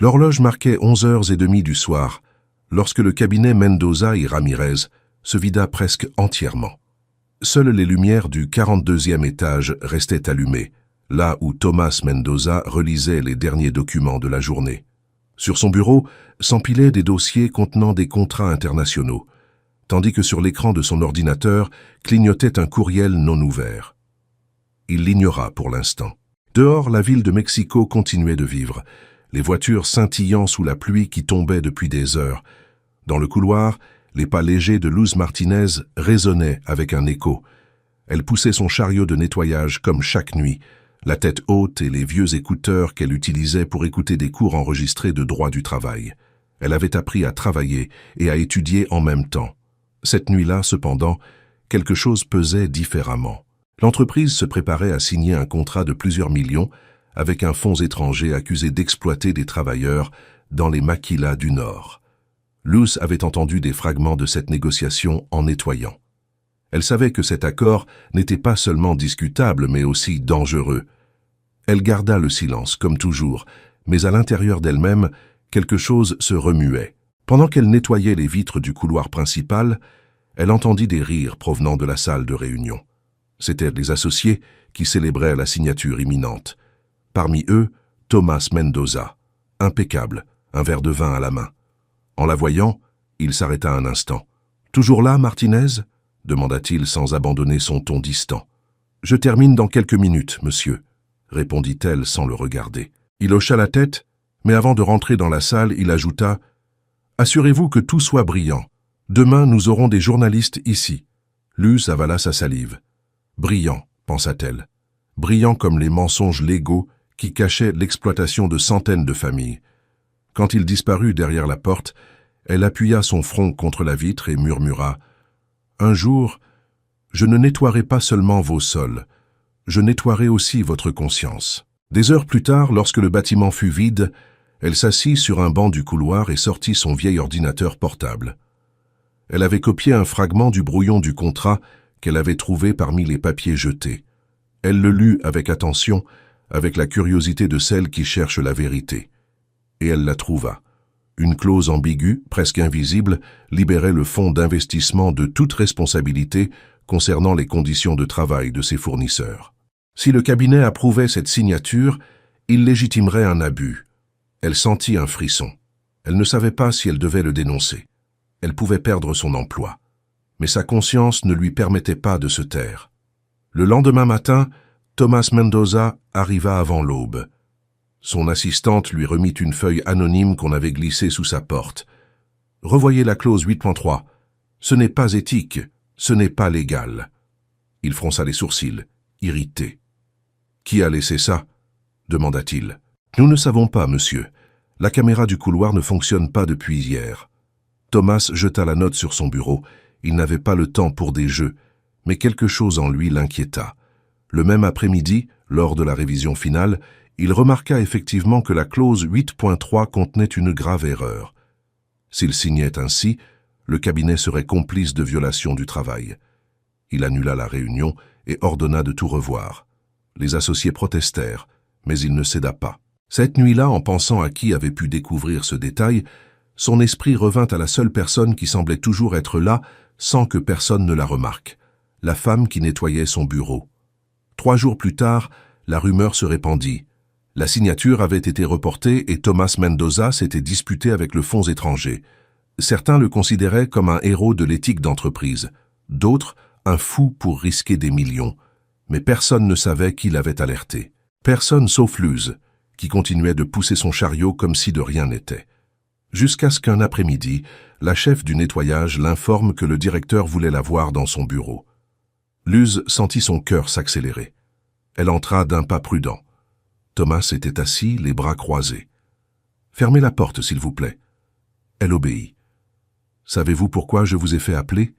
L'horloge marquait 11h30 du soir, lorsque le cabinet Mendoza y Ramirez se vida presque entièrement. Seules les lumières du 42e étage restaient allumées, là où Thomas Mendoza relisait les derniers documents de la journée. Sur son bureau s'empilaient des dossiers contenant des contrats internationaux, tandis que sur l'écran de son ordinateur clignotait un courriel non ouvert. Il l'ignora pour l'instant. Dehors, la ville de Mexico continuait de vivre, les voitures scintillant sous la pluie qui tombait depuis des heures. Dans le couloir, les pas légers de Luz Martinez résonnaient avec un écho. Elle poussait son chariot de nettoyage comme chaque nuit, la tête haute et les vieux écouteurs qu'elle utilisait pour écouter des cours enregistrés de droit du travail. Elle avait appris à travailler et à étudier en même temps. Cette nuit-là, cependant, quelque chose pesait différemment. L'entreprise se préparait à signer un contrat de plusieurs millions avec un fonds étranger accusé d'exploiter des travailleurs dans les maquilas du Nord. Luz avait entendu des fragments de cette négociation en nettoyant. Elle savait que cet accord n'était pas seulement discutable, mais aussi dangereux. Elle garda le silence, comme toujours, mais à l'intérieur d'elle-même, quelque chose se remuait. Pendant qu'elle nettoyait les vitres du couloir principal, elle entendit des rires provenant de la salle de réunion. C'étaient les associés qui célébraient la signature imminente. Parmi eux, Thomas Mendoza, impeccable, un verre de vin à la main. En la voyant, il s'arrêta un instant. « Toujours là, Martinez ?» demanda-t-il sans abandonner son ton distant. « Je termine dans quelques minutes, monsieur », répondit-elle sans le regarder. Il hocha la tête, mais avant de rentrer dans la salle, il ajouta « Assurez-vous que tout soit brillant. Demain, nous aurons des journalistes ici. » Luz avala sa salive. « Brillant, pensa-t-elle. Brillant comme les mensonges légaux qui cachaient l'exploitation de centaines de familles. » Quand il disparut derrière la porte, elle appuya son front contre la vitre et murmura « Un jour, je ne nettoierai pas seulement vos sols, je nettoierai aussi votre conscience. » Des heures plus tard, lorsque le bâtiment fut vide, elle s'assit sur un banc du couloir et sortit son vieil ordinateur portable. Elle avait copié un fragment du brouillon du contrat qu'elle avait trouvé parmi les papiers jetés. Elle le lut avec attention, avec la curiosité de celle qui cherche la vérité. Et elle la trouva. Une clause ambiguë, presque invisible, libérait le fonds d'investissement de toute responsabilité concernant les conditions de travail de ses fournisseurs. Si le cabinet approuvait cette signature, il légitimerait un abus. Elle sentit un frisson. Elle ne savait pas si elle devait le dénoncer. Elle pouvait perdre son emploi. Mais sa conscience ne lui permettait pas de se taire. Le lendemain matin, Thomas Mendoza arriva avant l'aube. Son assistante lui remit une feuille anonyme qu'on avait glissée sous sa porte. « Revoyez la clause 8.3. Ce n'est pas éthique, ce n'est pas légal. » Il fronça les sourcils, irrité. « Qui a laissé ça ?» demanda-t-il. « Nous ne savons pas, monsieur. La caméra du couloir ne fonctionne pas depuis hier. » Thomas jeta la note sur son bureau. Il n'avait pas le temps pour des jeux, mais quelque chose en lui l'inquiéta. Le même après-midi, lors de la révision finale, il remarqua effectivement que la clause 8.3 contenait une grave erreur. S'il signait ainsi, le cabinet serait complice de violation du travail. Il annula la réunion et ordonna de tout revoir. Les associés protestèrent, mais il ne céda pas. Cette nuit-là, en pensant à qui avait pu découvrir ce détail, son esprit revint à la seule personne qui semblait toujours être là sans que personne ne la remarque, la femme qui nettoyait son bureau. 3 jours plus tard, la rumeur se répandit. La signature avait été reportée et Thomas Mendoza s'était disputé avec le fonds étranger. Certains le considéraient comme un héros de l'éthique d'entreprise, d'autres un fou pour risquer des millions. Mais personne ne savait qui l'avait alerté. Personne sauf Luz, qui continuait de pousser son chariot comme si de rien n'était. Jusqu'à ce qu'un après-midi, la chef du nettoyage l'informe que le directeur voulait la voir dans son bureau. Luz sentit son cœur s'accélérer. Elle entra d'un pas prudent. Thomas était assis, les bras croisés. « Fermez la porte, s'il vous plaît. » Elle obéit. « Savez-vous pourquoi je vous ai fait appeler ?»«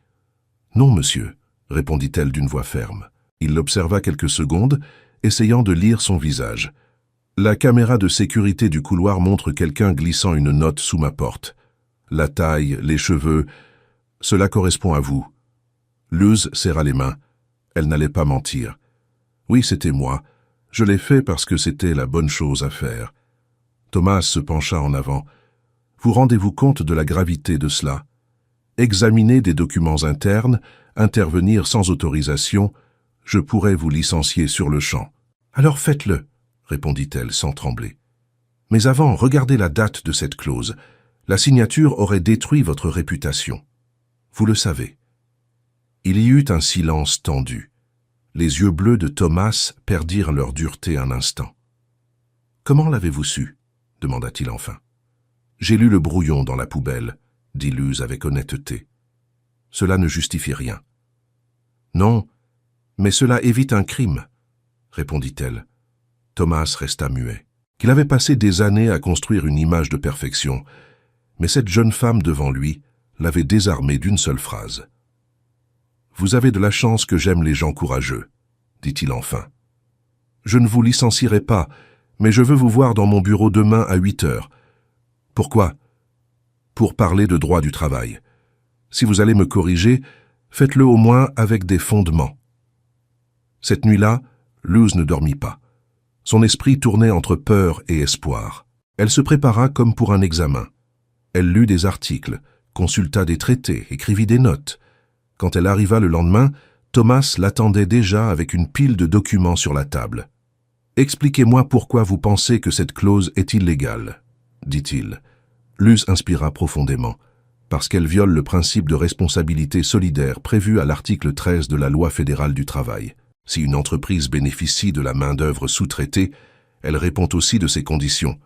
Non, monsieur, » répondit-elle d'une voix ferme. Il l'observa quelques secondes, essayant de lire son visage. « La caméra de sécurité du couloir montre quelqu'un glissant une note sous ma porte. La taille, les cheveux, cela correspond à vous. » Luz serra les mains. Elle n'allait pas mentir. « Oui, c'était moi. Je l'ai fait parce que c'était la bonne chose à faire. » Thomas se pencha en avant. Vous rendez-vous compte de la gravité de cela? Examiner des documents internes, intervenir sans autorisation, je pourrais vous licencier sur le champ. Alors faites-le, répondit-elle sans trembler. Mais avant, regardez la date de cette clause. La signature aurait détruit votre réputation. Vous le savez. Il y eut un silence tendu. Les yeux bleus de Thomas perdirent leur dureté un instant. « Comment l'avez-vous su » demanda-t-il enfin. « J'ai lu le brouillon dans la poubelle, » dit Luz avec honnêteté. « Cela ne justifie rien. »« Non, mais cela évite un crime, » répondit-elle. Thomas resta muet. Il avait passé des années à construire une image de perfection, mais cette jeune femme devant lui l'avait désarmé d'une seule phrase. « Vous avez de la chance que j'aime les gens courageux, » dit-il enfin. « Je ne vous licencierai pas, mais je veux vous voir dans mon bureau demain à 8 heures. Pourquoi? Pour parler de droit du travail. Si vous allez me corriger, faites-le au moins avec des fondements. » Cette nuit-là, Luz ne dormit pas. Son esprit tournait entre peur et espoir. Elle se prépara comme pour un examen. Elle lut des articles, consulta des traités, écrivit des notes. Quand elle arriva le lendemain, Thomas l'attendait déjà avec une pile de documents sur la table. « Expliquez-moi pourquoi vous pensez que cette clause est illégale, » dit-il. Luz inspira profondément, parce qu'elle viole le principe de responsabilité solidaire prévu à l'article 13 de la Loi fédérale du travail. Si une entreprise bénéficie de la main-d'œuvre sous-traitée, elle répond aussi de ses conditions.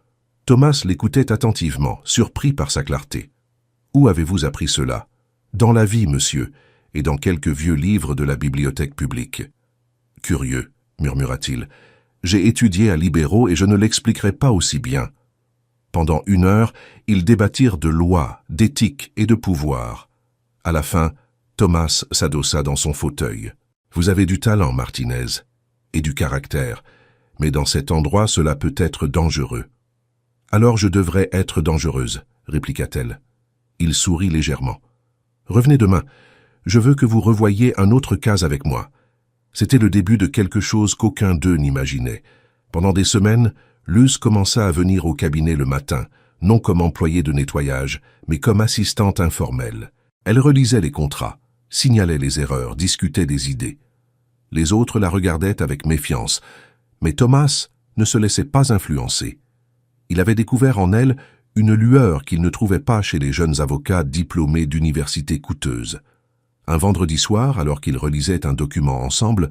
Thomas l'écoutait attentivement, surpris par sa clarté. « Où avez-vous appris cela ?»« Dans la vie, monsieur, et dans quelques vieux livres de la bibliothèque publique. »« Curieux, » murmura-t-il. « J'ai étudié à Libéraux et je ne l'expliquerai pas aussi bien. » Pendant 1 heure, ils débattirent de loi, d'éthique et de pouvoir. À la fin, Thomas s'adossa dans son fauteuil. « Vous avez du talent, Martinez, et du caractère, mais dans cet endroit, cela peut être dangereux. »« Alors je devrais être dangereuse, » répliqua-t-elle. Il sourit légèrement. « Revenez demain. Je veux que vous revoyiez un autre cas avec moi. » C'était le début de quelque chose qu'aucun d'eux n'imaginait. Pendant des semaines, Luz commença à venir au cabinet le matin, non comme employée de nettoyage, mais comme assistante informelle. Elle relisait les contrats, signalait les erreurs, discutait des idées. Les autres la regardaient avec méfiance, mais Thomas ne se laissait pas influencer. Il avait découvert en elle une lueur qu'il ne trouvait pas chez les jeunes avocats diplômés d'universités coûteuses. Un vendredi soir, alors qu'ils relisaient un document ensemble,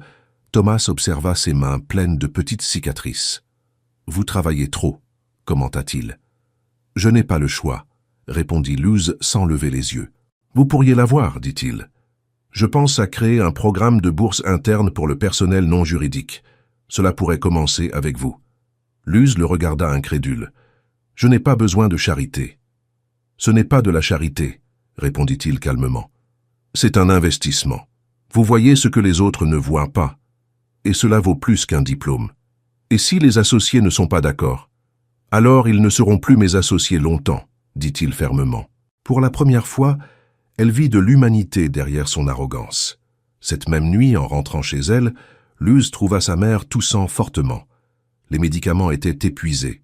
Thomas observa ses mains pleines de petites cicatrices. « Vous travaillez trop, » commenta-t-il. « Je n'ai pas le choix, » répondit Luz sans lever les yeux. « Vous pourriez l'avoir, dit-il. Je pense à créer un programme de bourse interne pour le personnel non juridique. Cela pourrait commencer avec vous. » Luz le regarda incrédule. « Je n'ai pas besoin de charité. »« Ce n'est pas de la charité, » répondit-il calmement. « C'est un investissement. Vous voyez ce que les autres ne voient pas. Et cela vaut plus qu'un diplôme. Et si les associés ne sont pas d'accord? Alors ils ne seront plus mes associés longtemps, » dit-il fermement. Pour la première fois, elle vit de l'humanité derrière son arrogance. Cette même nuit, en rentrant chez elle, Luz trouva sa mère toussant fortement. Les médicaments étaient épuisés.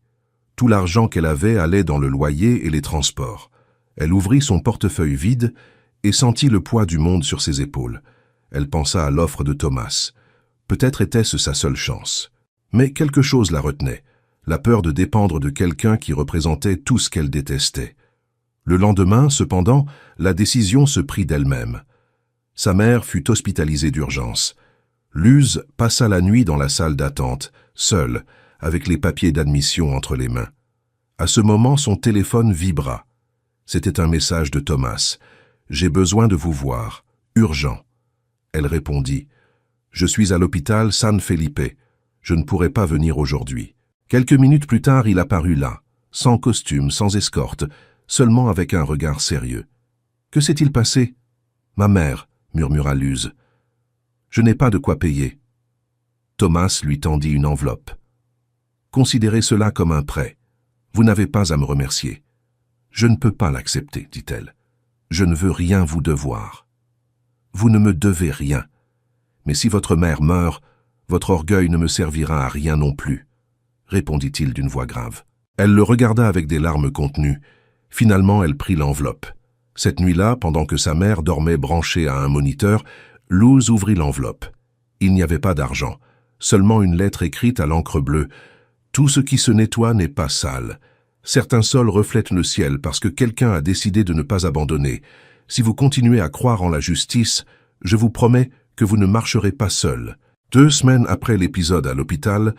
Tout l'argent qu'elle avait allait dans le loyer et les transports. Elle ouvrit son portefeuille vide et sentit le poids du monde sur ses épaules. Elle pensa à l'offre de Thomas. Peut-être était-ce sa seule chance. Mais quelque chose la retenait, la peur de dépendre de quelqu'un qui représentait tout ce qu'elle détestait. Le lendemain, cependant, la décision se prit d'elle-même. Sa mère fut hospitalisée d'urgence. Luz passa la nuit dans la salle d'attente, seule, avec les papiers d'admission entre les mains. À ce moment, son téléphone vibra. C'était un message de Thomas. « J'ai besoin de vous voir. Urgent. » Elle répondit. « Je suis à l'hôpital San Felipe. Je ne pourrai pas venir aujourd'hui. » Quelques minutes plus tard, il apparut là, sans costume, sans escorte, seulement avec un regard sérieux. « Que s'est-il passé ?»« Ma mère, » murmura Luz. « Je n'ai pas de quoi payer. » Thomas lui tendit une enveloppe. « Considérez cela comme un prêt. Vous n'avez pas à me remercier. »« Je ne peux pas l'accepter, dit-elle. Je ne veux rien vous devoir. »« Vous ne me devez rien. Mais si votre mère meurt, votre orgueil ne me servira à rien non plus, » répondit-il d'une voix grave. Elle le regarda avec des larmes contenues. Finalement, elle prit l'enveloppe. Cette nuit-là, pendant que sa mère dormait branchée à un moniteur, Luz ouvrit l'enveloppe. Il n'y avait pas d'argent, seulement une lettre écrite à l'encre bleue. « Tout ce qui se nettoie n'est pas sale. Certains sols reflètent le ciel parce que quelqu'un a décidé de ne pas abandonner. Si vous continuez à croire en la justice, je vous promets que vous ne marcherez pas seul. » 2 semaines après l'épisode à l'hôpital,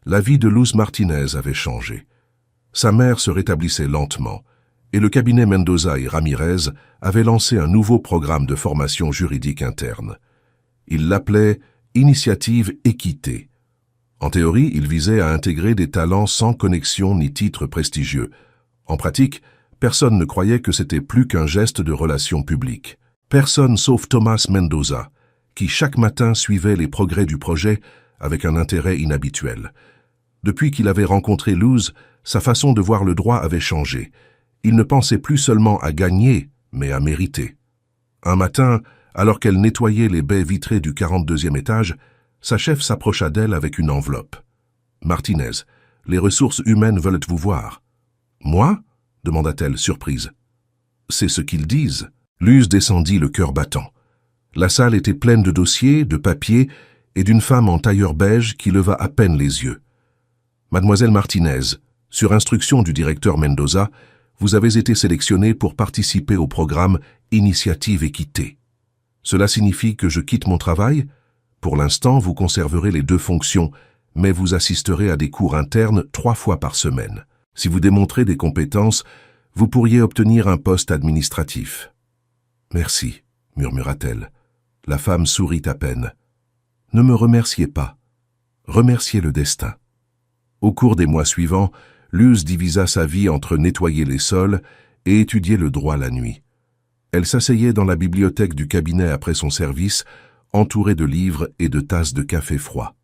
la vie de Luz Martinez avait changé. Sa mère se rétablissait lentement, et le cabinet Mendoza et Ramirez avait lancé un nouveau programme de formation juridique interne. Il l'appelait « Initiative Équité ». En théorie, il visait à intégrer des talents sans connexion ni titre prestigieux. En pratique, personne ne croyait que c'était plus qu'un geste de relations publiques. Personne sauf Tomás Mendoza, qui chaque matin suivait les progrès du projet avec un intérêt inhabituel. Depuis qu'il avait rencontré Luz, sa façon de voir le droit avait changé. Il ne pensait plus seulement à gagner, mais à mériter. Un matin, alors qu'elle nettoyait les baies vitrées du 42e étage, sa chef s'approcha d'elle avec une enveloppe. « Martinez, les ressources humaines veulent vous voir. »« Moi ?» demanda-t-elle, surprise. « C'est ce qu'ils disent. » Luz descendit le cœur battant. La salle était pleine de dossiers, de papiers et d'une femme en tailleur beige qui leva à peine les yeux. « Mademoiselle Martinez, sur instruction du directeur Mendoza, vous avez été sélectionnée pour participer au programme Initiative Équité. Cela signifie que je quitte mon travail ? Pour l'instant, vous conserverez les 2 fonctions, mais vous assisterez à des cours internes 3 fois par semaine. Si vous démontrez des compétences, vous pourriez obtenir un poste administratif. »« Merci, » murmura-t-elle. La femme sourit à peine. « Ne me remerciez pas. Remerciez le destin. » Au cours des mois suivants, Luz divisa sa vie entre nettoyer les sols et étudier le droit la nuit. Elle s'asseyait dans la bibliothèque du cabinet après son service, entourée de livres et de tasses de café froid.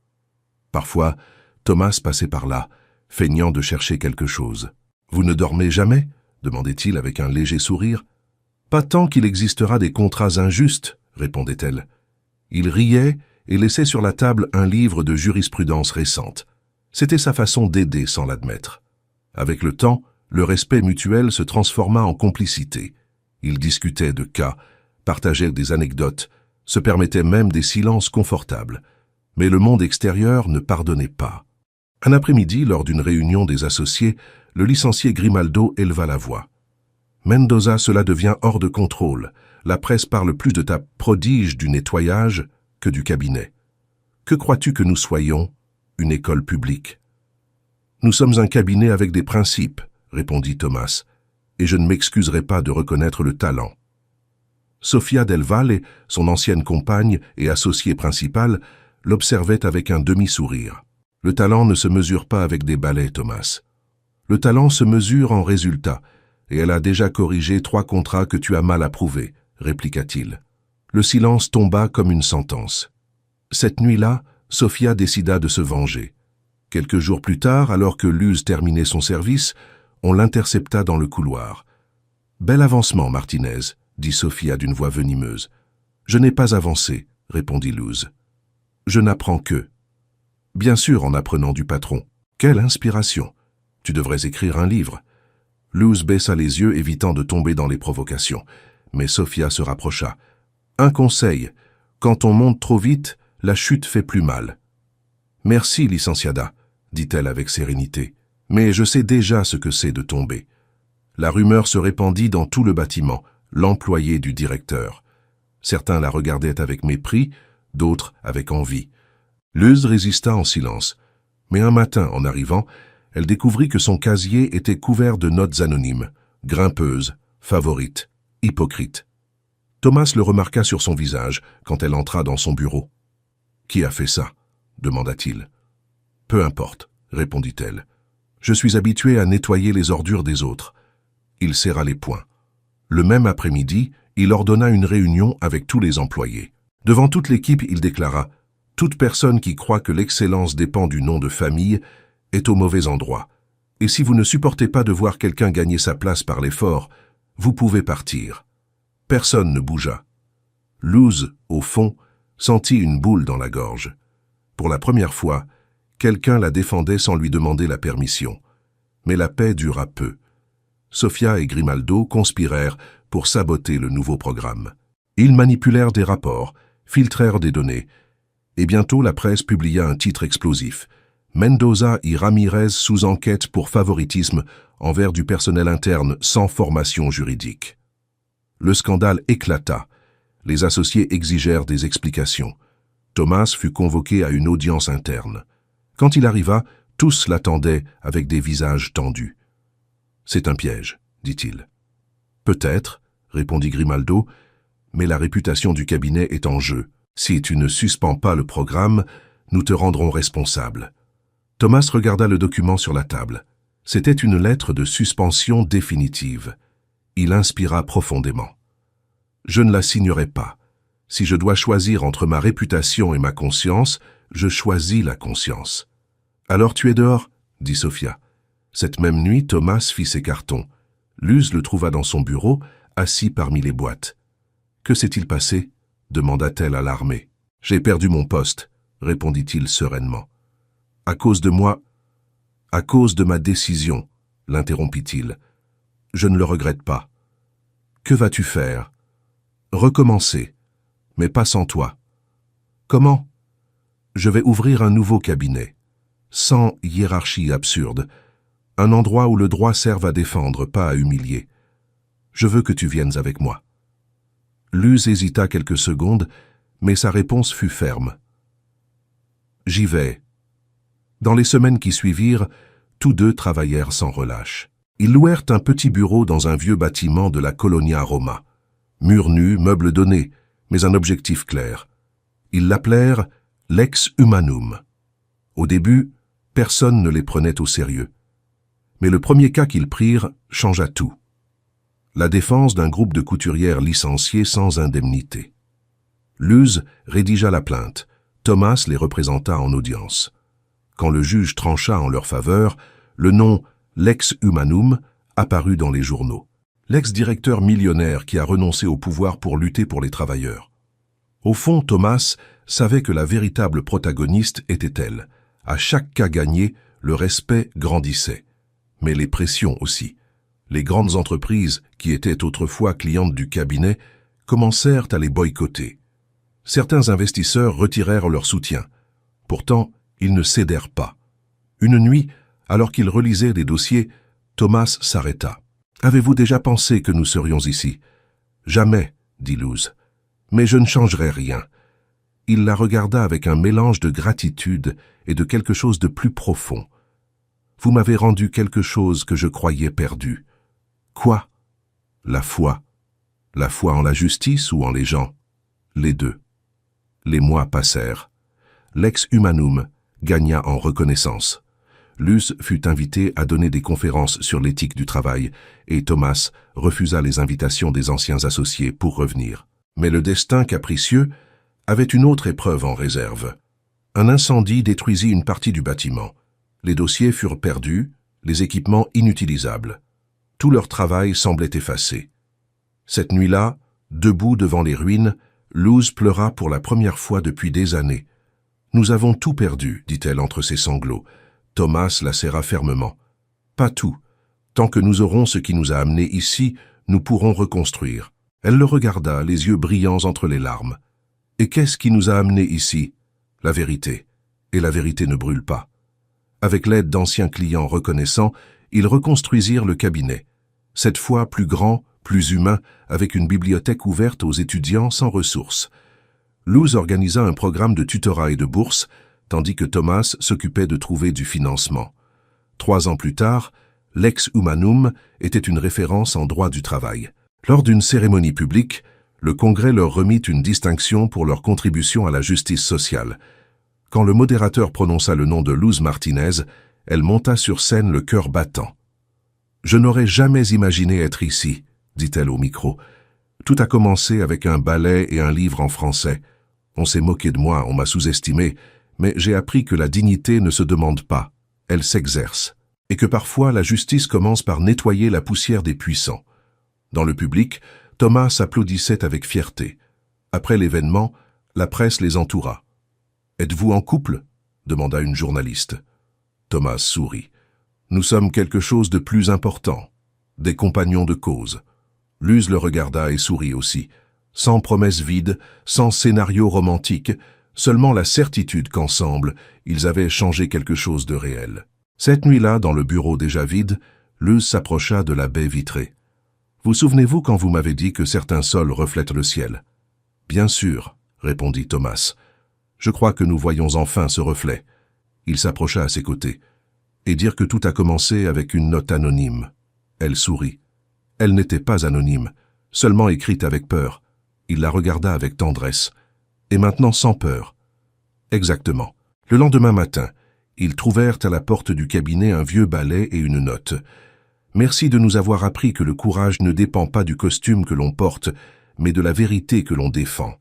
Parfois, Tomás passait par là, feignant de chercher quelque chose. « Vous ne dormez jamais ?» demandait-il avec un léger sourire. « Pas tant qu'il existera des contrats injustes, » répondait-elle. Il riait et laissait sur la table un livre de jurisprudence récente. C'était sa façon d'aider sans l'admettre. Avec le temps, le respect mutuel se transforma en complicité. Ils discutaient de cas, partageaient des anecdotes, se permettaient même des silences confortables. Mais le monde extérieur ne pardonnait pas. Un après-midi, lors d'une réunion des associés, le licencié Grimaldo éleva la voix. « Mendoza, cela devient hors de contrôle. La presse parle plus de ta prodige du nettoyage que du cabinet. Que crois-tu que nous soyons ? Une école publique. » « Nous sommes un cabinet avec des principes, » répondit Tomás, « et je ne m'excuserai pas de reconnaître le talent. » Sofia del Valle, son ancienne compagne et associée principale, l'observait avec un demi-sourire. « Le talent ne se mesure pas avec des balais, Tomás. Le talent se mesure en résultats, et elle a déjà corrigé 3 contrats que tu as mal approuvés, » répliqua-t-il. Le silence tomba comme une sentence. Cette nuit-là, Sofia décida de se venger. Quelques jours plus tard, alors que Luz terminait son service, on l'intercepta dans le couloir. « Bel avancement, Martinez, » dit Sofia d'une voix venimeuse. « Je n'ai pas avancé, » répondit Luz. « Je n'apprends que. » « Bien sûr, en apprenant du patron. Quelle inspiration! Tu devrais écrire un livre. » Luz baissa les yeux, évitant de tomber dans les provocations. Mais Sofia se rapprocha. « Un conseil, quand on monte trop vite, la chute fait plus mal. »« Merci, licenciada, » dit-elle avec sérénité. « Mais je sais déjà ce que c'est de tomber. » La rumeur se répandit dans tout le bâtiment, l'employé du directeur. Certains la regardaient avec mépris, d'autres avec envie. Luz résista en silence. Mais un matin, en arrivant, elle découvrit que son casier était couvert de notes anonymes, grimpeuses, favorites, hypocrites. Tomás le remarqua sur son visage quand elle entra dans son bureau. « Qui a fait ça ?» demanda-t-il. « Peu importe, » répondit-elle. « Je suis habitué à nettoyer les ordures des autres. » Il serra les poings. Le même après-midi, il ordonna une réunion avec tous les employés. Devant toute l'équipe, il déclara « Toute personne qui croit que l'excellence dépend du nom de famille est au mauvais endroit. Et si vous ne supportez pas de voir quelqu'un gagner sa place par l'effort, vous pouvez partir. » Personne ne bougea. Luz, au fond, sentit une boule dans la gorge. Pour la première fois, quelqu'un la défendait sans lui demander la permission. Mais la paix dura peu. Sofia et Grimaldo conspirèrent pour saboter le nouveau programme. Ils manipulèrent des rapports, filtrèrent des données, et bientôt la presse publia un titre explosif. Mendoza y Ramirez sous enquête pour favoritisme envers du personnel interne sans formation juridique. Le scandale éclata. Les associés exigèrent des explications. Thomas fut convoqué à une audience interne. Quand il arriva, tous l'attendaient avec des visages tendus. « C'est un piège, dit-il. »« Peut-être, » répondit Grimaldo, « mais la réputation du cabinet est en jeu. Si tu ne suspends pas le programme, nous te rendrons responsable. » Thomas regarda le document sur la table. C'était une lettre de suspension définitive. Il inspira profondément. « Je ne la signerai pas. Si je dois choisir entre ma réputation et ma conscience, je choisis la conscience. »« Alors tu es dehors ?» dit Sofia. Cette même nuit, Thomas fit ses cartons. Luz le trouva dans son bureau, assis parmi les boîtes. « Que s'est-il passé ?» demanda-t-elle alarmée. « J'ai perdu mon poste, » répondit-il sereinement. « À cause de moi, à cause de ma décision, » l'interrompit-il. « Je ne le regrette pas. »« Que vas-tu faire ?»« Recommencer, mais pas sans toi. »« Comment ?»« Je vais ouvrir un nouveau cabinet, sans hiérarchie absurde, un endroit où le droit serve à défendre, pas à humilier. Je veux que tu viennes avec moi. » Luz hésita quelques secondes, mais sa réponse fut ferme. « J'y vais. » Dans les semaines qui suivirent, tous deux travaillèrent sans relâche. Ils louèrent un petit bureau dans un vieux bâtiment de la Colonia Roma. Murs nus, meubles donnés, mais un objectif clair. Ils l'appelèrent « Lex Humanum ». Au début, personne ne les prenait au sérieux. Mais le premier cas qu'ils prirent changea tout. La défense d'un groupe de couturières licenciées sans indemnité. Luz rédigea la plainte. Thomas les représenta en audience. Quand le juge trancha en leur faveur, le nom « Lex Humanum » apparut dans les journaux. L'ex-directeur millionnaire qui a renoncé au pouvoir pour lutter pour les travailleurs. Au fond, Thomas savait que la véritable protagoniste était elle. À chaque cas gagné, le respect grandissait. Mais les pressions aussi. Les grandes entreprises, qui étaient autrefois clientes du cabinet, commencèrent à les boycotter. Certains investisseurs retirèrent leur soutien. Pourtant, ils ne cédèrent pas. Une nuit, alors qu'il relisait des dossiers, Thomas s'arrêta. « Avez-vous déjà pensé que nous serions ici ?»« Jamais, » dit Luz. « Mais je ne changerai rien. » Il la regarda avec un mélange de gratitude et de quelque chose de plus profond. « Vous m'avez rendu quelque chose que je croyais perdu. » « Quoi ?»« La foi. La foi en la justice ou en les gens ? Les deux. » Les mois passèrent. Lex Humanum gagna en reconnaissance. Luz fut invité à donner des conférences sur l'éthique du travail et Thomas refusa les invitations des anciens associés pour revenir. Mais le destin capricieux avait une autre épreuve en réserve. Un incendie détruisit une partie du bâtiment. Les dossiers furent perdus, les équipements inutilisables. Tout leur travail semblait effacé. Cette nuit-là, debout devant les ruines, Luz pleura pour la première fois depuis des années. « Nous avons tout perdu, dit-elle entre ses sanglots. Thomas la serra fermement. « Pas tout. Tant que nous aurons ce qui nous a amenés ici, nous pourrons reconstruire. » Elle le regarda, les yeux brillants entre les larmes. « Et qu'est-ce qui nous a amenés ici ? La vérité. Et la vérité ne brûle pas. » Avec l'aide d'anciens clients reconnaissants, ils reconstruisirent le cabinet. Cette fois plus grand, plus humain, avec une bibliothèque ouverte aux étudiants sans ressources. Luz organisa un programme de tutorat et de bourse, tandis que Thomas s'occupait de trouver du financement. 3 ans plus tard, Lex Humanum était une référence en droit du travail. Lors d'une cérémonie publique, le Congrès leur remit une distinction pour leur contribution à la justice sociale. Quand le modérateur prononça le nom de Luz Martinez, elle monta sur scène le cœur battant. « Je n'aurais jamais imaginé être ici, » dit-elle au micro. « Tout a commencé avec un ballet et un livre en français. On s'est moqué de moi, on m'a sous-estimé, mais j'ai appris que la dignité ne se demande pas, elle s'exerce, et que parfois la justice commence par nettoyer la poussière des puissants. » Dans le public, Thomas applaudissait avec fierté. Après l'événement, la presse les entoura. « Êtes-vous en couple ?» demanda une journaliste. Thomas sourit. « Nous sommes quelque chose de plus important, des compagnons de cause. Luz le regarda et sourit aussi, sans promesse vide, sans scénario romantique, seulement la certitude qu'ensemble, ils avaient changé quelque chose de réel. Cette nuit-là, dans le bureau déjà vide, Luz s'approcha de la baie vitrée. « Vous souvenez-vous quand vous m'avez dit que certains sols reflètent le ciel ?»« Bien sûr, » répondit Thomas. « Je crois que nous voyons enfin ce reflet. » Il s'approcha à ses côtés. « Et dire que tout a commencé avec une note anonyme. » Elle sourit. Elle n'était pas anonyme, seulement écrite avec peur. Il la regarda avec tendresse. Et maintenant sans peur. Exactement. Le lendemain matin, ils trouvèrent à la porte du cabinet un vieux balai et une note. « Merci de nous avoir appris que le courage ne dépend pas du costume que l'on porte, mais de la vérité que l'on défend. »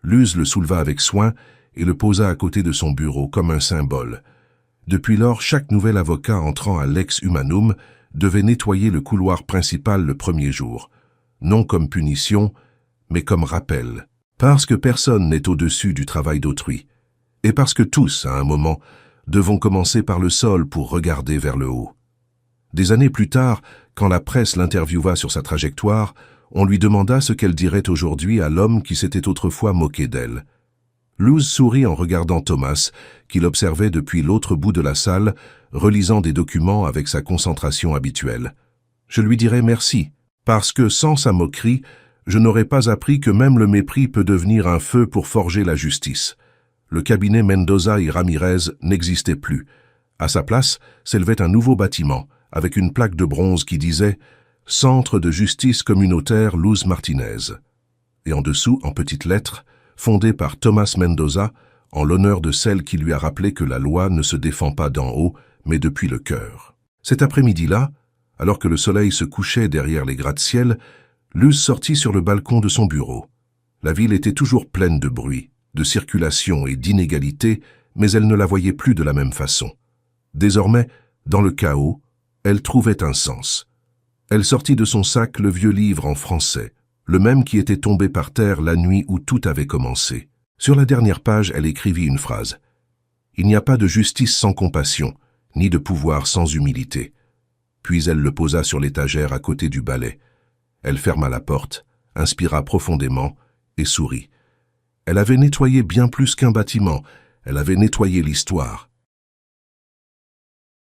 Luz le souleva avec soin et le posa à côté de son bureau comme un symbole. Depuis lors, chaque nouvel avocat entrant à Lex Humanum devait nettoyer le couloir principal le premier jour, non comme punition, mais comme rappel. Parce que personne n'est au-dessus du travail d'autrui, et parce que tous, à un moment, devons commencer par le sol pour regarder vers le haut. Des années plus tard, quand la presse l'interviewa sur sa trajectoire, on lui demanda ce qu'elle dirait aujourd'hui à l'homme qui s'était autrefois moqué d'elle. Luz sourit en regardant Thomas, qu'il observait depuis l'autre bout de la salle, relisant des documents avec sa concentration habituelle. Je lui dirai merci, parce que sans sa moquerie, je n'aurais pas appris que même le mépris peut devenir un feu pour forger la justice. Le cabinet Mendoza y Ramirez n'existait plus. À sa place s'élevait un nouveau bâtiment, avec une plaque de bronze qui disait « Centre de justice communautaire Luz Martinez ». Et en dessous, en petites lettres, fondé par Thomas Mendoza, en l'honneur de celle qui lui a rappelé que la loi ne se défend pas d'en haut, mais depuis le cœur. Cet après-midi-là, alors que le soleil se couchait derrière les gratte-ciel, Luz sortit sur le balcon de son bureau. La ville était toujours pleine de bruit, de circulation et d'inégalité, mais elle ne la voyait plus de la même façon. Désormais, dans le chaos, elle trouvait un sens. Elle sortit de son sac le vieux livre en français, le même qui était tombé par terre la nuit où tout avait commencé. Sur la dernière page, elle écrivit une phrase. « Il n'y a pas de justice sans compassion, ni de pouvoir sans humilité. » Puis elle le posa sur l'étagère à côté du balai. Elle ferma la porte, inspira profondément et sourit. Elle avait nettoyé bien plus qu'un bâtiment, elle avait nettoyé l'histoire.